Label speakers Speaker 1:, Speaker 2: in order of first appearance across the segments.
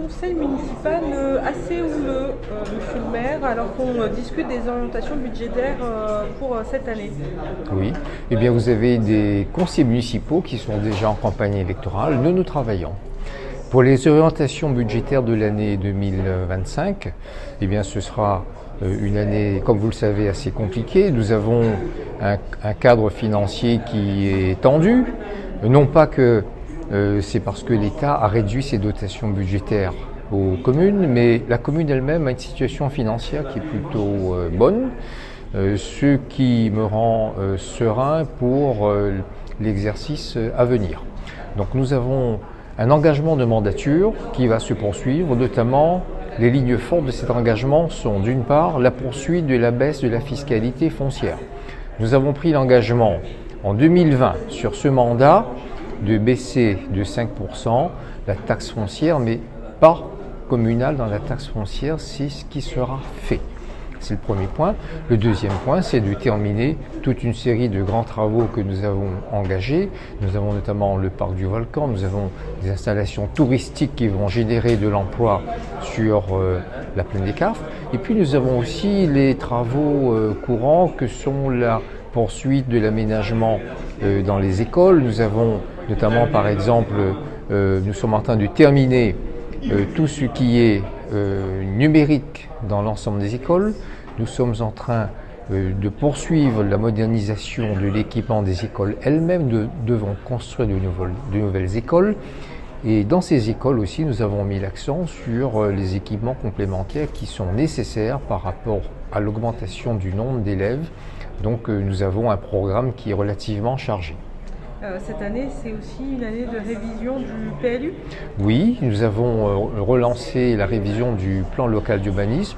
Speaker 1: conseil municipal assez houleux, monsieur le maire, alors qu'on discute des orientations budgétaires pour cette année.
Speaker 2: Oui, eh bien vous avez des conseillers municipaux qui sont déjà en campagne électorale. Nous travaillons. Pour les orientations budgétaires de l'année 2025, eh bien ce sera une année, comme vous le savez, assez compliquée. Nous avons un cadre financier qui est tendu, non pas que c'est parce que l'État a réduit ses dotations budgétaires aux communes, mais la commune elle-même a une situation financière qui est plutôt bonne, ce qui me rend serein pour l'exercice à venir. Donc nous avons un engagement de mandature qui va se poursuivre, notamment les lignes fortes de cet engagement sont d'une part la poursuite de la baisse de la fiscalité foncière. Nous avons pris l'engagement en 2020 sur ce mandat de baisser de 5% la taxe foncière, mais pas communale dans la taxe foncière, c'est ce qui sera fait. C'est le premier point. Le deuxième point, c'est de terminer toute une série de grands travaux que nous avons engagés. Nous avons notamment le parc du Volcan, nous avons des installations touristiques qui vont générer de l'emploi sur la plaine des Cafres. Et puis nous avons aussi les travaux courants que sont la poursuite de l'aménagement dans les écoles. Nous avons notamment par exemple, nous sommes en train de terminer tout ce qui est numérique dans l'ensemble des écoles. Nous sommes en train de poursuivre la modernisation de l'équipement des écoles elles-mêmes. Nous devons construire de nouvelles écoles. Et dans ces écoles aussi, nous avons mis l'accent sur les équipements complémentaires qui sont nécessaires par rapport à l'augmentation du nombre d'élèves. Donc nous avons un programme qui est relativement chargé.
Speaker 1: Cette année, c'est aussi une année de révision du PLU?
Speaker 2: Oui, nous avons relancé la révision du plan local d'urbanisme.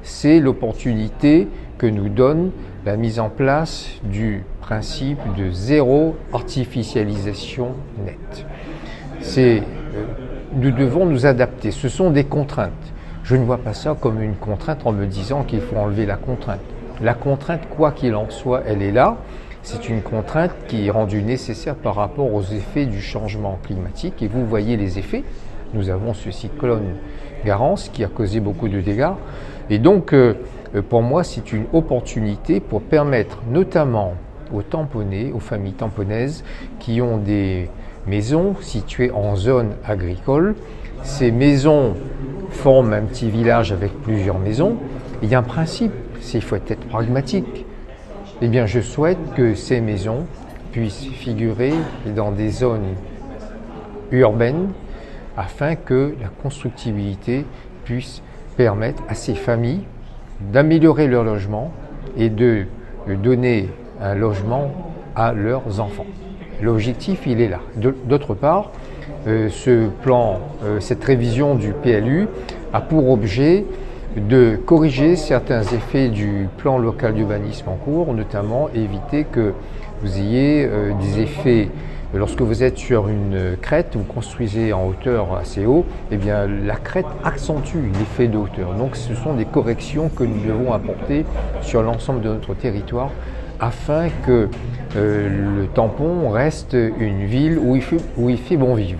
Speaker 2: C'est l'opportunité que nous donne la mise en place du principe de zéro artificialisation nette. Nous devons nous adapter, ce sont des contraintes. Je ne vois pas ça comme une contrainte en me disant qu'il faut enlever la contrainte. La contrainte, quoi qu'il en soit, elle est là. C'est une contrainte qui est rendue nécessaire par rapport aux effets du changement climatique. Et vous voyez les effets. Nous avons ce cyclone Garance qui a causé beaucoup de dégâts. Et donc, pour moi, c'est une opportunité pour permettre notamment aux tamponnais, aux familles tamponaises qui ont des maisons situées en zone agricole. Ces maisons forment un petit village avec plusieurs maisons. Il y a un principe, c'est qu'il faut être pragmatique. Eh bien, je souhaite que ces maisons puissent figurer dans des zones urbaines afin que la constructibilité puisse permettre à ces familles d'améliorer leur logement et de donner un logement à leurs enfants. L'objectif, il est là. D'autre part, ce plan, cette révision du PLU a pour objet de corriger certains effets du plan local d'urbanisme en cours, notamment éviter que vous ayez des effets. Lorsque vous êtes sur une crête, vous construisez en hauteur assez haut, eh bien la crête accentue l'effet de hauteur. Donc ce sont des corrections que nous devons apporter sur l'ensemble de notre territoire afin que le Tampon reste une ville où il fait bon vivre.